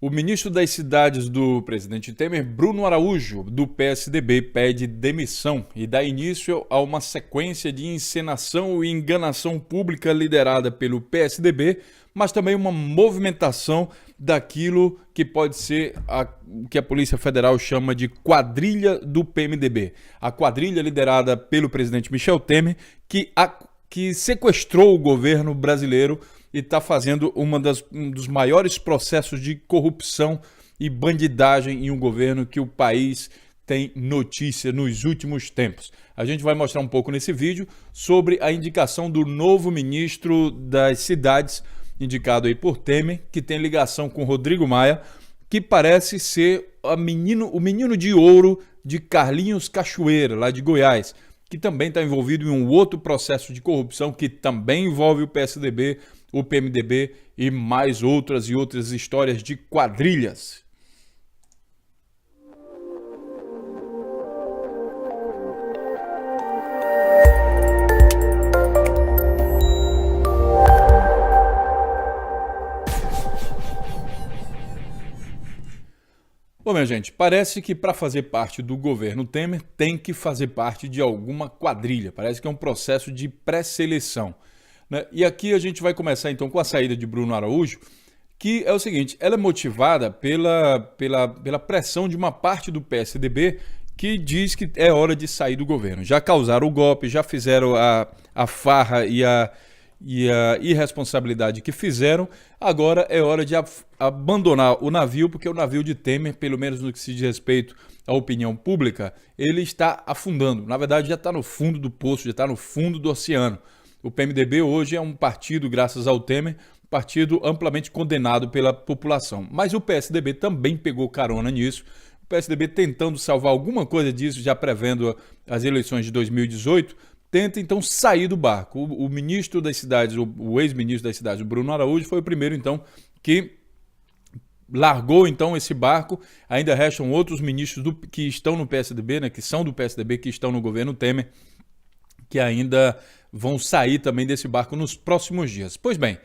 O ministro das Cidades do presidente Temer, Bruno Araújo, do PSDB, pede demissão e dá início a uma sequência de encenação e enganação pública liderada pelo PSDB, mas também uma movimentação daquilo que pode ser o que a Polícia Federal chama de quadrilha do PMDB. A quadrilha liderada pelo presidente Michel Temer, que sequestrou o governo brasileiro e está fazendo um dos maiores processos de corrupção e bandidagem em um governo que o país tem notícia nos últimos tempos. A gente vai mostrar um pouco nesse vídeo sobre a indicação do novo ministro das Cidades, indicado aí por Temer, que tem ligação com Rodrigo Maia, que parece ser o menino de ouro de Carlinhos Cachoeira, lá de Goiás, que também está envolvido em um outro processo de corrupção que também envolve o PSDB, o PMDB e mais outras histórias de quadrilhas. Bom, minha gente, parece que para fazer parte do governo Temer tem que fazer parte de alguma quadrilha. Parece que é um processo de pré-seleção, né? E aqui a gente vai começar então com a saída de Bruno Araújo, que é o seguinte, ela é motivada pela pressão de uma parte do PSDB que diz que é hora de sair do governo. Já causaram o golpe, já fizeram a farra e a irresponsabilidade que fizeram, agora é hora de abandonar o navio, porque o navio de Temer, pelo menos no que se diz respeito à opinião pública, ele está afundando. Na verdade, já está no fundo do poço, já está no fundo do oceano. O PMDB hoje é um partido, graças ao Temer, partido amplamente condenado pela população. Mas o PSDB também pegou carona nisso. O PSDB tentando salvar alguma coisa disso, já prevendo as eleições de 2018, tenta então sair do barco. O ministro das Cidades, o ex-ministro das Cidades, o Bruno Araújo, foi o primeiro então que largou então esse barco. Ainda restam outros ministros que estão no PSDB, né, que são do PSDB, que estão no governo Temer, que ainda vão sair também desse barco nos próximos dias. Pois bem,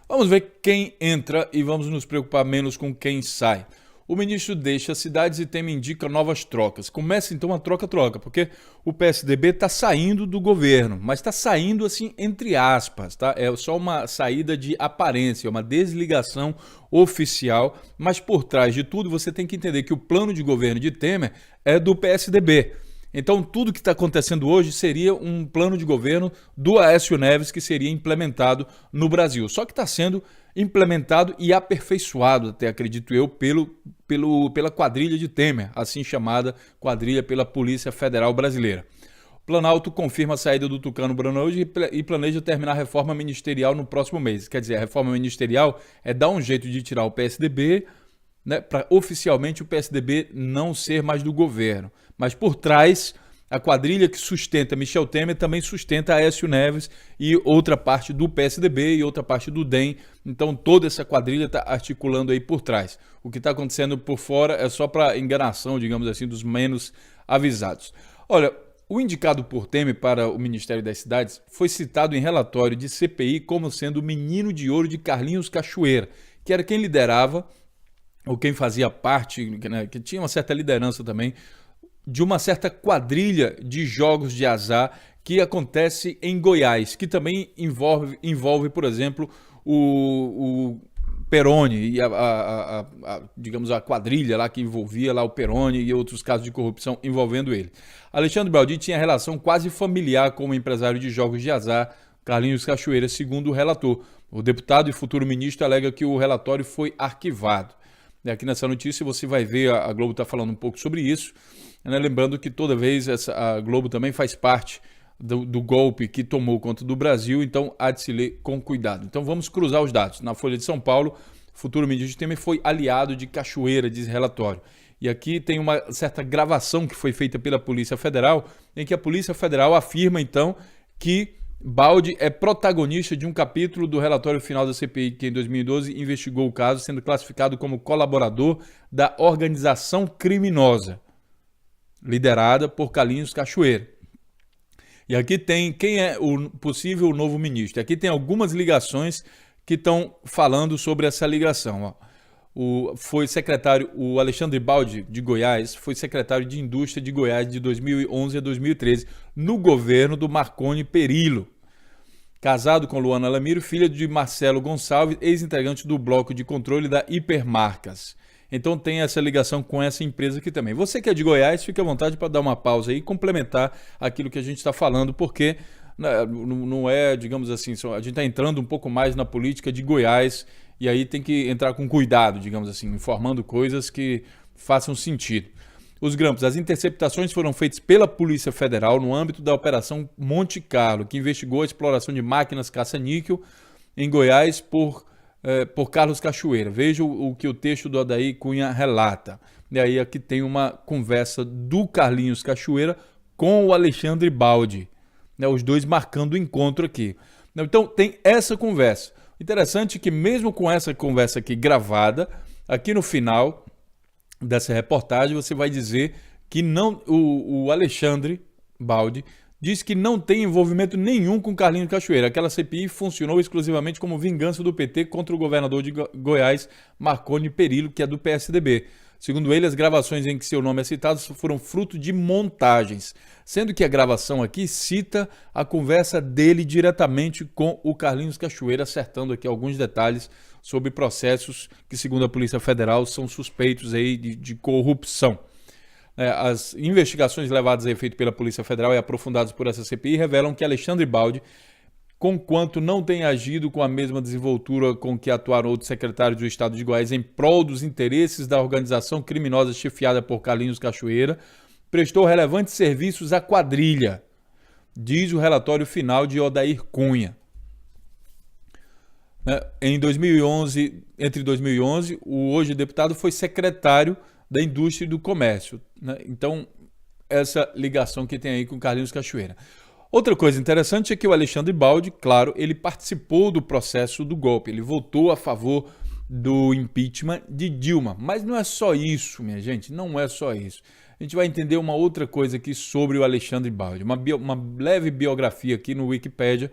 vamos ver quem entra e vamos nos preocupar menos com quem sai. O ministro deixa as cidades e Temer indica novas trocas. Começa então a troca-troca, porque o PSDB está saindo do governo, mas está saindo assim entre aspas, tá? É só uma saída de aparência, uma desligação oficial, mas por trás de tudo você tem que entender que o plano de governo de Temer é do PSDB. Então tudo que está acontecendo hoje seria um plano de governo do Aécio Neves que seria implementado no Brasil. Só que está sendo implementado e aperfeiçoado, até acredito eu, pela quadrilha de Temer, assim chamada quadrilha pela Polícia Federal Brasileira. O Planalto confirma a saída do Tucano Branojo e planeja terminar a reforma ministerial no próximo mês. Quer dizer, a reforma ministerial é dar um jeito de tirar o PSDB, né, para oficialmente o PSDB não ser mais do governo. Mas por trás, a quadrilha que sustenta Michel Temer também sustenta Aécio Neves e outra parte do PSDB e outra parte do DEM. Então toda essa quadrilha está articulando aí por trás. O que está acontecendo por fora é só para enganação, digamos assim, dos menos avisados. Olha, o indicado por Temer para o Ministério das Cidades foi citado em relatório de CPI como sendo o menino de ouro de Carlinhos Cachoeira, que era quem liderava, ou quem fazia parte, né, que tinha uma certa liderança também, de uma certa quadrilha de jogos de azar que acontece em Goiás, que também envolve por exemplo, o Peroni e digamos, a quadrilha lá que envolvia lá o Peroni e outros casos de corrupção envolvendo ele. Alexandre Baldi tinha relação quase familiar com o empresário de jogos de azar Carlinhos Cachoeira, segundo o relator. O deputado e futuro ministro alega que o relatório foi arquivado. Aqui nessa notícia você vai ver, a Globo está falando um pouco sobre isso, né? Lembrando que toda vez a Globo também faz parte do golpe que tomou conta do Brasil, então há de se ler com cuidado. Então vamos cruzar os dados. Na Folha de São Paulo, futuro ministro Temer foi aliado de Cachoeira, diz relatório. E aqui tem uma certa gravação que foi feita pela Polícia Federal, em que a Polícia Federal afirma então que Baldi é protagonista de um capítulo do relatório final da CPI, que em 2012 investigou o caso, sendo classificado como colaborador da organização criminosa, liderada por Carlinhos Cachoeira. E aqui tem quem é o possível novo ministro. Aqui tem algumas ligações que estão falando sobre essa ligação. Ó. foi secretário, o Alexandre Baldi, de Goiás, foi secretário de Indústria de Goiás de 2011 a 2013, no governo do Marconi Perillo. Casado com Luana Lamiro, filha de Marcelo Gonçalves, ex-integrante do bloco de controle da Hipermarcas. Então tem essa ligação com essa empresa aqui também. Você que é de Goiás, fique à vontade para dar uma pausa aí e complementar aquilo que a gente está falando, porque não é, digamos assim, a gente está entrando um pouco mais na política de Goiás e aí tem que entrar com cuidado, digamos assim, informando coisas que façam sentido. Os grampos, as interceptações foram feitas pela Polícia Federal no âmbito da Operação Monte Carlo, que investigou a exploração de máquinas caça-níquel em Goiás por Carlos Cachoeira. Veja o que o texto do Adair Cunha relata. E aí aqui tem uma conversa do Carlinhos Cachoeira com o Alexandre Baldi, né, os dois marcando o encontro aqui. Então tem essa conversa. Interessante que mesmo com essa conversa aqui gravada, aqui no final dessa reportagem você vai dizer que não, o Alexandre Baldi diz que não tem envolvimento nenhum com Carlinhos Cachoeira. Aquela CPI funcionou exclusivamente como vingança do PT contra o governador de Goiás, Marconi Perillo, que é do PSDB. Segundo ele, as gravações em que seu nome é citado foram fruto de montagens, sendo que a gravação aqui cita a conversa dele diretamente com o Carlinhos Cachoeira, acertando aqui alguns detalhes sobre processos que, segundo a Polícia Federal, são suspeitos aí de corrupção. As investigações levadas a efeito pela Polícia Federal e aprofundadas por essa CPI revelam que Alexandre Baldi, conquanto não tem agido com a mesma desenvoltura com que atuaram outros secretários do Estado de Goiás em prol dos interesses da organização criminosa chefiada por Carlinhos Cachoeira, prestou relevantes serviços à quadrilha, diz o relatório final de Odair Cunha. Entre 2011, o hoje deputado foi secretário da Indústria e do Comércio. Então, essa ligação que tem aí com Carlinhos Cachoeira. Outra coisa interessante é que o Alexandre Baldi, claro, ele participou do processo do golpe, ele votou a favor do impeachment de Dilma. Mas não é só isso, minha gente, não é só isso. A gente vai entender uma outra coisa aqui sobre o Alexandre Baldi, uma leve biografia aqui no Wikipedia,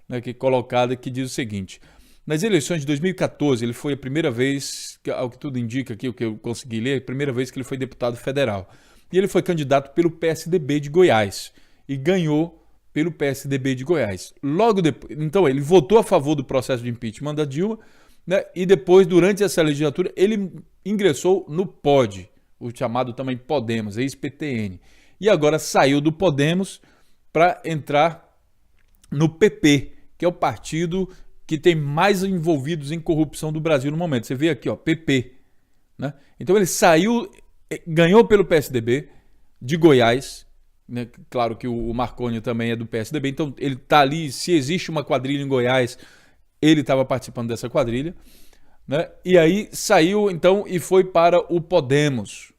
né, que é colocada, que diz o seguinte: nas eleições de 2014, ele foi a primeira vez, ao que tudo indica aqui, o que eu consegui ler, a primeira vez que ele foi deputado federal. E ele foi candidato pelo PSDB de Goiás e ganhou pelo PSDB de Goiás. Logo depois, então ele votou a favor do processo de impeachment da Dilma, né, e depois, durante essa legislatura, ele ingressou no POD, o chamado também Podemos, ex-PTN. E agora saiu do Podemos para entrar no PP, que é o partido que tem mais envolvidos em corrupção do Brasil no momento. Você vê aqui, ó, PP. Né? Então ele saiu, ganhou pelo PSDB de Goiás, né? Claro que o Marconi também é do PSDB, então ele está ali, se existe uma quadrilha em Goiás, ele estava participando dessa quadrilha, né? E aí saiu então e foi para o Podemos.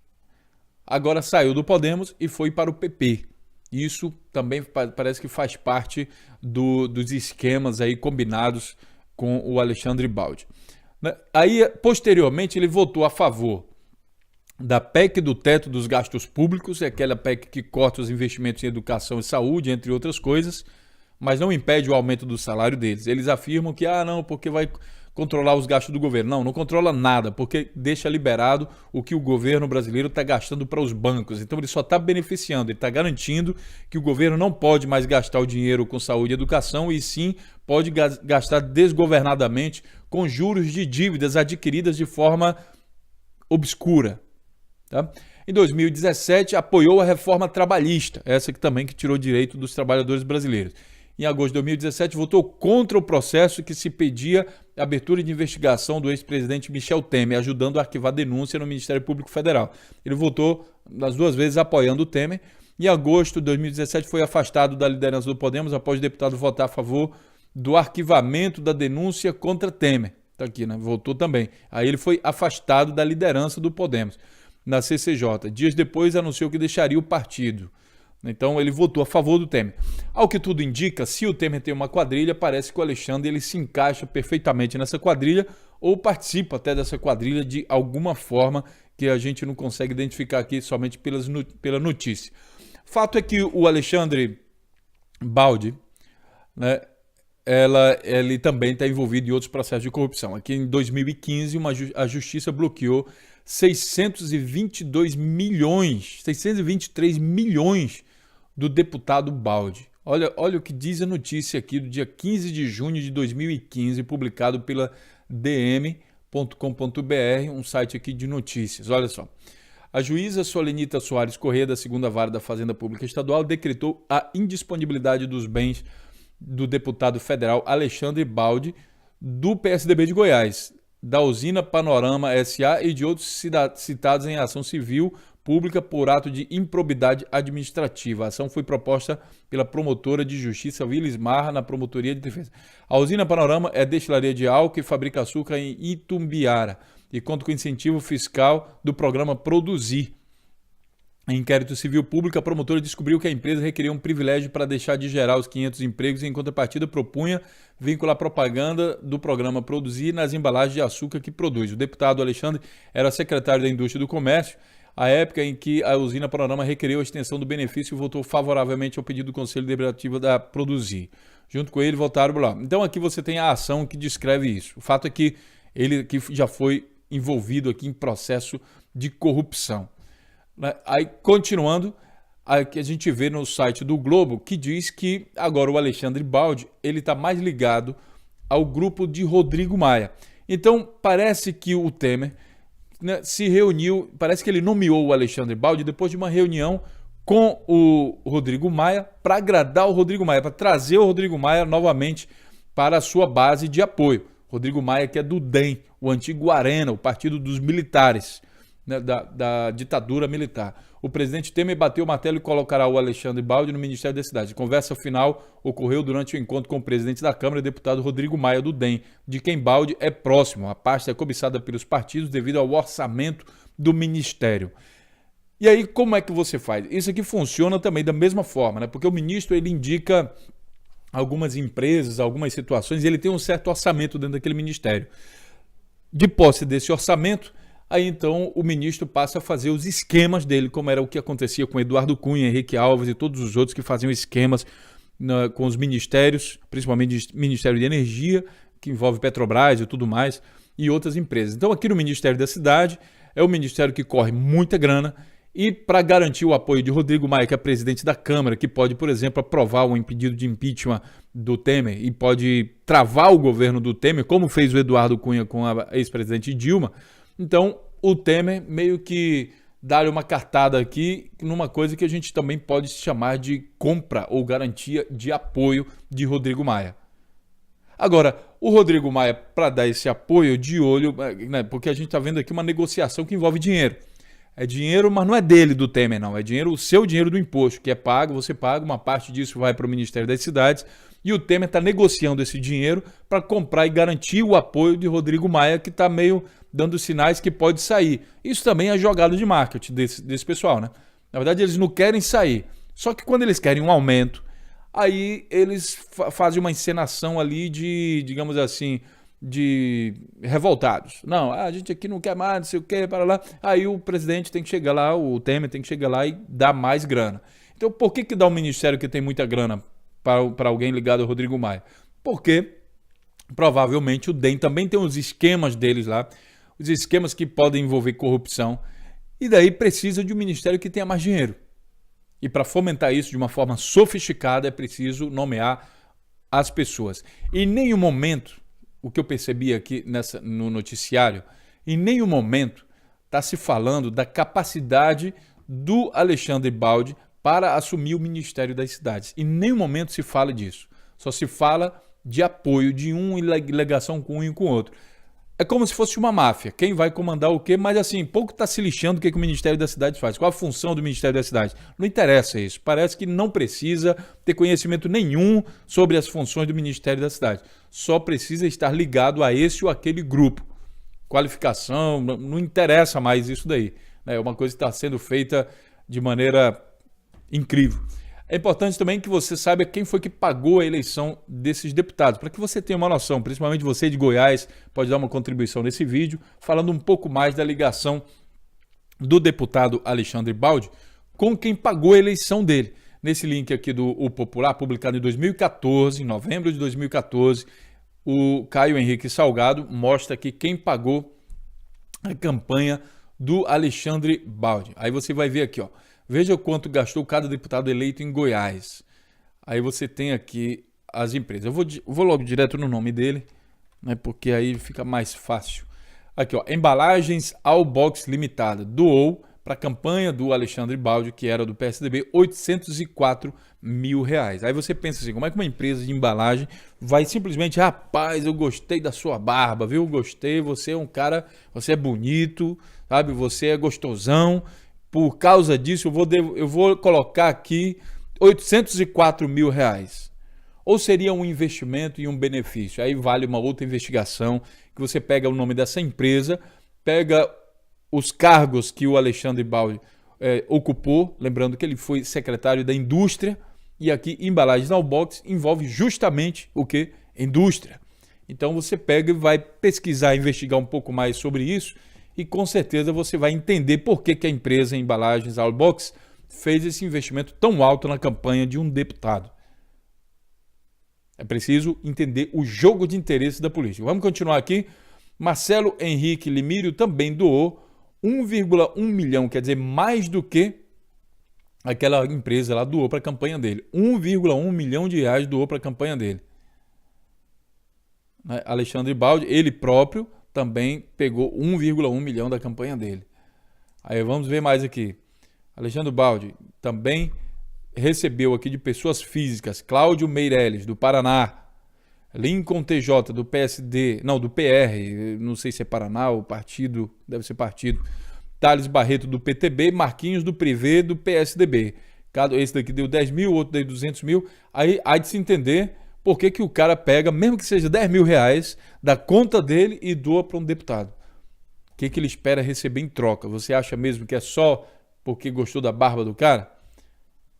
Agora saiu do Podemos e foi para o PP. Isso também parece que faz parte dos esquemas aí combinados com o Alexandre Baldi. Aí, posteriormente, ele votou a favor da PEC do teto dos gastos públicos, é aquela PEC que corta os investimentos em educação e saúde, entre outras coisas, mas não impede o aumento do salário deles. Eles afirmam que, não, porque vai controlar os gastos do governo. Não controla nada, porque deixa liberado o que o governo brasileiro está gastando para os bancos. Então ele só está beneficiando, ele está garantindo que o governo não pode mais gastar o dinheiro com saúde e educação, e sim pode gastar desgovernadamente com juros de dívidas adquiridas de forma obscura. Tá? Em 2017, apoiou a reforma trabalhista, essa que também que tirou direito dos trabalhadores brasileiros. Em agosto de 2017, votou contra o processo que se pedia a abertura de investigação do ex-presidente Michel Temer, ajudando a arquivar denúncia no Ministério Público Federal. Ele votou nas duas vezes apoiando o Temer. Em agosto de 2017, foi afastado da liderança do Podemos após o deputado votar a favor do arquivamento da denúncia contra Temer. Está aqui, né? Votou também. Aí ele foi afastado da liderança do Podemos na CCJ. Dias depois, anunciou que deixaria o partido. Então ele votou a favor do Temer. Ao que tudo indica, se o Temer tem uma quadrilha, parece que o Alexandre ele se encaixa perfeitamente nessa quadrilha ou participa até dessa quadrilha de alguma forma que a gente não consegue identificar aqui somente pela notícia. Fato é que o Alexandre Baldi, né, ele também está envolvido em outros processos de corrupção. Aqui em 2015, a Justiça bloqueou 623 milhões do deputado Baldi. Olha o que diz a notícia aqui do dia 15 de junho de 2015, publicado pela dm.com.br, um site aqui de notícias. Olha só. A juíza Solenita Soares Corrêa, da 2ª Vara da Fazenda Pública Estadual, decretou a indisponibilidade dos bens do deputado federal Alexandre Baldi, do PSDB de Goiás, da usina Panorama S.A. e de outros citados em ação civil pública por ato de improbidade administrativa. A ação foi proposta pela promotora de justiça Willis Marra na Promotoria de Defesa. A usina Panorama é destilaria de álcool e fabrica açúcar em Itumbiara e conta com incentivo fiscal do programa Produzir. Em inquérito civil público, a promotora descobriu que a empresa requeria um privilégio para deixar de gerar os 500 empregos e, em contrapartida, propunha vincular propaganda do programa Produzir nas embalagens de açúcar que produz. O deputado Alexandre era secretário da Indústria e do Comércio, à época em que a usina Panorama requeriu a extensão do benefício e votou favoravelmente ao pedido do Conselho Deliberativo da Produzir. Junto com ele, votaram lá. Então, aqui você tem a ação que descreve isso. O fato é que ele que já foi envolvido aqui em processo de corrupção. Aí, continuando, aqui a gente vê no site do Globo que diz que agora o Alexandre Baldi ele está mais ligado ao grupo de Rodrigo Maia. Então, parece que o Temer, né, se reuniu, parece que ele nomeou o Alexandre Baldi depois de uma reunião com o Rodrigo Maia para agradar o Rodrigo Maia, para trazer o Rodrigo Maia novamente para a sua base de apoio. Rodrigo Maia, que é do DEM, o antigo Arena, o partido dos militares, né, da ditadura militar. O presidente Temer bateu o martelo e colocará o Alexandre Baldi no Ministério da Cidade. A conversa final ocorreu durante o encontro com o presidente da Câmara, o deputado Rodrigo Maia, do DEM, de quem Baldi é próximo. A pasta é cobiçada pelos partidos devido ao orçamento do ministério. E aí, como é que você faz? Isso aqui funciona também da mesma forma, né? Porque o ministro ele indica algumas empresas, algumas situações, e ele tem um certo orçamento dentro daquele ministério. De posse desse orçamento, aí então o ministro passa a fazer os esquemas dele, como era o que acontecia com Eduardo Cunha, Henrique Alves e todos os outros que faziam esquemas com os ministérios, principalmente o Ministério de Energia, que envolve Petrobras e tudo mais, e outras empresas. Então aqui no Ministério da Cidade é o ministério que corre muita grana, e para garantir o apoio de Rodrigo Maia, que é presidente da Câmara, que pode, por exemplo, aprovar um pedido de impeachment do Temer e pode travar o governo do Temer, como fez o Eduardo Cunha com a ex-presidente Dilma. Então, o Temer meio que dá uma cartada aqui numa coisa que a gente também pode chamar de compra ou garantia de apoio de Rodrigo Maia. Agora, o Rodrigo Maia, para dar esse apoio de olho, né, porque a gente está vendo aqui uma negociação que envolve dinheiro. É dinheiro, mas não é dele, do Temer, não. É dinheiro, o seu dinheiro do imposto, que é pago, você paga, uma parte disso vai para o Ministério das Cidades, e o Temer está negociando esse dinheiro para comprar e garantir o apoio de Rodrigo Maia, que está meio dando sinais que pode sair. Isso também é jogada de marketing desse pessoal, né? Na verdade, eles não querem sair. Só que quando eles querem um aumento, aí eles fazem uma encenação ali de, digamos assim, de revoltados. Não, a gente aqui não quer mais, não sei o que, para lá. Aí o presidente tem que chegar lá, o Temer tem que chegar lá e dar mais grana. Então, por que dá um ministério que tem muita grana para alguém ligado ao Rodrigo Maia? Porque provavelmente o DEM também tem os esquemas deles lá, os esquemas que podem envolver corrupção, e daí precisa de um ministério que tenha mais dinheiro. E para fomentar isso de uma forma sofisticada é preciso nomear as pessoas. Em nenhum momento, o que eu percebi aqui no noticiário, em nenhum momento está se falando da capacidade do Alexandre Baldi para assumir o Ministério das Cidades. Em nenhum momento se fala disso. Só se fala de apoio de um e ligação com um e com o outro. É como se fosse uma máfia. Quem vai comandar o quê? Mas assim, pouco está se lixando o que o Ministério das Cidades faz. Qual a função do Ministério das Cidades? Não interessa isso. Parece que não precisa ter conhecimento nenhum sobre as funções do Ministério da Cidade. Só precisa estar ligado a esse ou aquele grupo. Qualificação, não interessa mais isso daí. É uma coisa que está sendo feita de maneira incrível. É importante também que você saiba quem foi que pagou a eleição desses deputados, para que você tenha uma noção, principalmente você de Goiás, pode dar uma contribuição nesse vídeo, falando um pouco mais da ligação do deputado Alexandre Baldi com quem pagou a eleição dele. nesse link aqui do O Popular, publicado em 2014, em novembro de 2014, o Caio Henrique Salgado mostra aqui quem pagou a campanha do Alexandre Baldi. Aí você vai ver aqui, ó, veja quanto gastou cada deputado eleito em Goiás. Aí você tem aqui as empresas. Eu vou logo direto no nome dele, né, porque aí fica mais fácil. Aqui, ó, Embalagens Allbox Limitada, doou para a campanha do Alexandre Baldi, que era do PSDB, R$804 mil. Aí você pensa assim, como é que uma empresa de embalagem vai simplesmente, rapaz, eu gostei da sua barba, viu? Gostei, você é um cara, você é bonito, sabe? Você é gostosão. Por causa disso, eu vou colocar aqui R$804 mil. Ou seria um investimento e um benefício? Aí vale uma outra investigação, que você pega o nome dessa empresa, pega os cargos que o Alexandre Baldi ocupou, lembrando que ele foi secretário da Indústria, e aqui Embalagens Allbox envolve justamente o que? Indústria. Então você pega e vai pesquisar, investigar um pouco mais sobre isso, e com certeza você vai entender por que a empresa Embalagens Allbox fez esse investimento tão alto na campanha de um deputado. É preciso entender o jogo de interesse da política. Vamos continuar aqui. Marcelo Henrique Limírio também doou 1,1 milhão, quer dizer, mais do que aquela empresa lá doou para a campanha dele. 1,1 milhão de reais doou para a campanha dele. Alexandre Baldi, ele próprio, também pegou 1,1 milhão da campanha dele. Aí vamos ver mais aqui. Alexandre Baldi também recebeu aqui de pessoas físicas, Cláudio Meirelles, do Paraná, Lincoln TJ, do PSD, não, do PR, não sei se é Paraná ou partido, deve ser partido, Thales Barreto, do PTB, Marquinhos, do Privé, do PSDB. Esse daqui deu 10 mil, outro deu 200 mil, aí há de se entender por que o cara pega, mesmo que seja 10 mil reais, da conta dele e doa para um deputado. O que ele espera receber em troca? Você acha mesmo que é só porque gostou da barba do cara?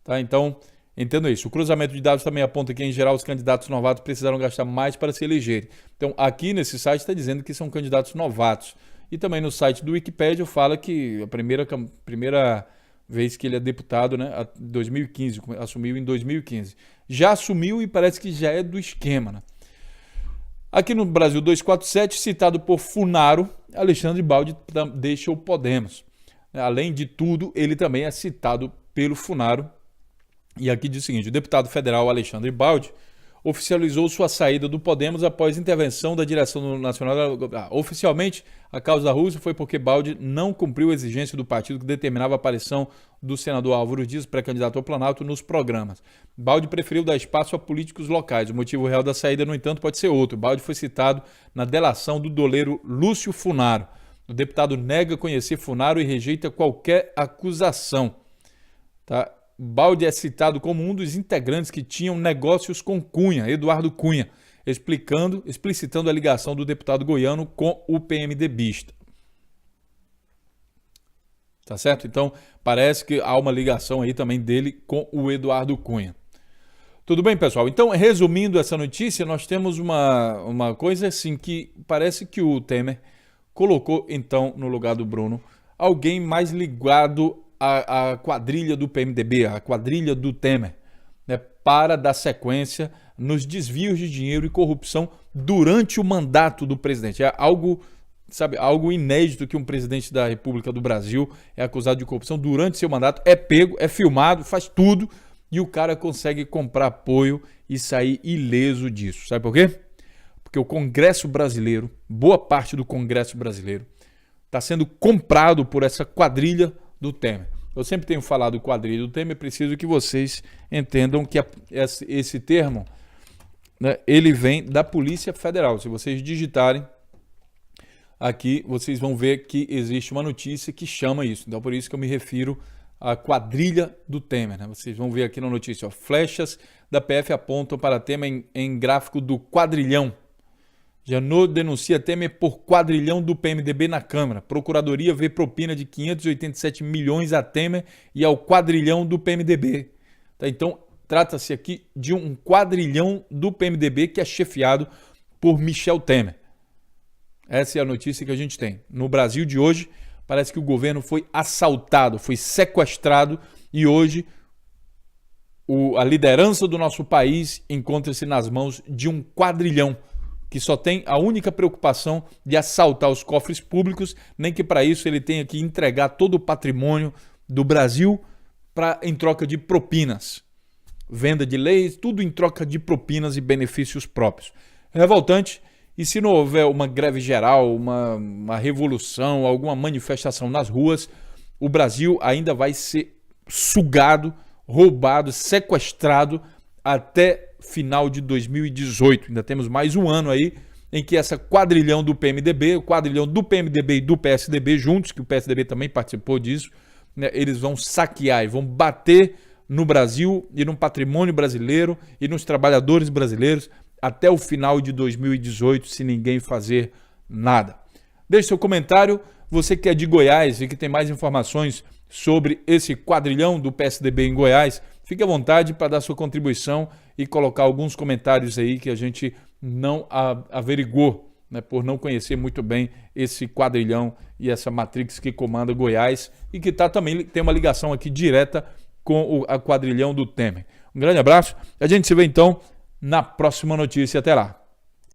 Tá, então, entendo isso. O cruzamento de dados também aponta que, em geral, os candidatos novatos precisaram gastar mais para se elegerem. Então, aqui nesse site está dizendo que são candidatos novatos. E também no site do Wikipedia fala que a primeira vez que ele é deputado, né, 2015, assumiu em 2015. Já assumiu e parece que já é do esquema, né? Aqui no Brasil 247, citado por Funaro, Alexandre Baldi deixa o Podemos. Além de tudo, ele também é citado pelo Funaro. E aqui diz o seguinte: o deputado federal Alexandre Baldi oficializou sua saída do Podemos após intervenção da direção nacional. Oficialmente, a causa da Rússia foi porque Baldi não cumpriu a exigência do partido que determinava a aparição do senador Álvaro Dias, pré-candidato ao Planalto, nos programas. Baldi preferiu dar espaço a políticos locais. O motivo real da saída, no entanto, pode ser outro. Baldi foi citado na delação do doleiro Lúcio Funaro. O deputado nega conhecer Funaro e rejeita qualquer acusação. Tá? Baldi é citado como um dos integrantes que tinham negócios com Cunha, Eduardo Cunha, explicitando a ligação do deputado goiano com o PMDBista. Tá certo? Então, parece que há uma ligação aí também dele com o Eduardo Cunha. Tudo bem, pessoal? Então, resumindo essa notícia, nós temos uma coisa assim que parece que o Temer colocou, então, no lugar do Bruno, alguém mais ligado a quadrilha do PMDB, a quadrilha do Temer, né, para dar sequência nos desvios de dinheiro e corrupção durante o mandato do presidente. É algo, sabe, algo inédito que um presidente da República do Brasil é acusado de corrupção durante seu mandato, é pego, é filmado, faz tudo e o cara consegue comprar apoio e sair ileso disso. Sabe por quê? Porque o Congresso brasileiro, boa parte do Congresso brasileiro, está sendo comprado por essa quadrilha do Temer. Eu sempre tenho falado quadrilha do Temer, preciso que vocês entendam que esse termo, né, ele vem da Polícia Federal. Se vocês digitarem aqui, vocês vão ver que existe uma notícia que chama isso. Então, por isso que eu me refiro à quadrilha do Temer, né? Vocês vão ver aqui na notícia, ó, flechas da PF apontam para Temer em gráfico do quadrilhão. Janot denuncia Temer por quadrilhão do PMDB na Câmara. Procuradoria vê propina de 587 milhões a Temer e ao quadrilhão do PMDB. Tá, então, trata-se aqui de um quadrilhão do PMDB que é chefiado por Michel Temer. Essa é a notícia que a gente tem. No Brasil de hoje, parece que o governo foi assaltado, foi sequestrado e hoje a liderança do nosso país encontra-se nas mãos de um quadrilhão que só tem a única preocupação de assaltar os cofres públicos, nem que para isso ele tenha que entregar todo o patrimônio do Brasil em troca de propinas. Venda de leis, tudo em troca de propinas e benefícios próprios. É revoltante, e se não houver uma greve geral, uma revolução, alguma manifestação nas ruas, o Brasil ainda vai ser sugado, roubado, sequestrado até final de 2018. Ainda temos mais um ano aí em que essa quadrilhão do PMDB, o quadrilhão do PMDB e do PSDB juntos, que o PSDB também participou disso, né, eles vão saquear e vão bater no Brasil e no patrimônio brasileiro e nos trabalhadores brasileiros até o final de 2018, se ninguém fazer nada. Deixe seu comentário, você que é de Goiás e que tem mais informações sobre esse quadrilhão do PSDB em Goiás, fique à vontade para dar sua contribuição e colocar alguns comentários aí que a gente não averigou, né, por não conhecer muito bem esse quadrilhão e essa matrix que comanda Goiás e que também tem uma ligação aqui direta com a quadrilhão do Temer. Um grande abraço, a gente se vê então na próxima notícia. Até lá.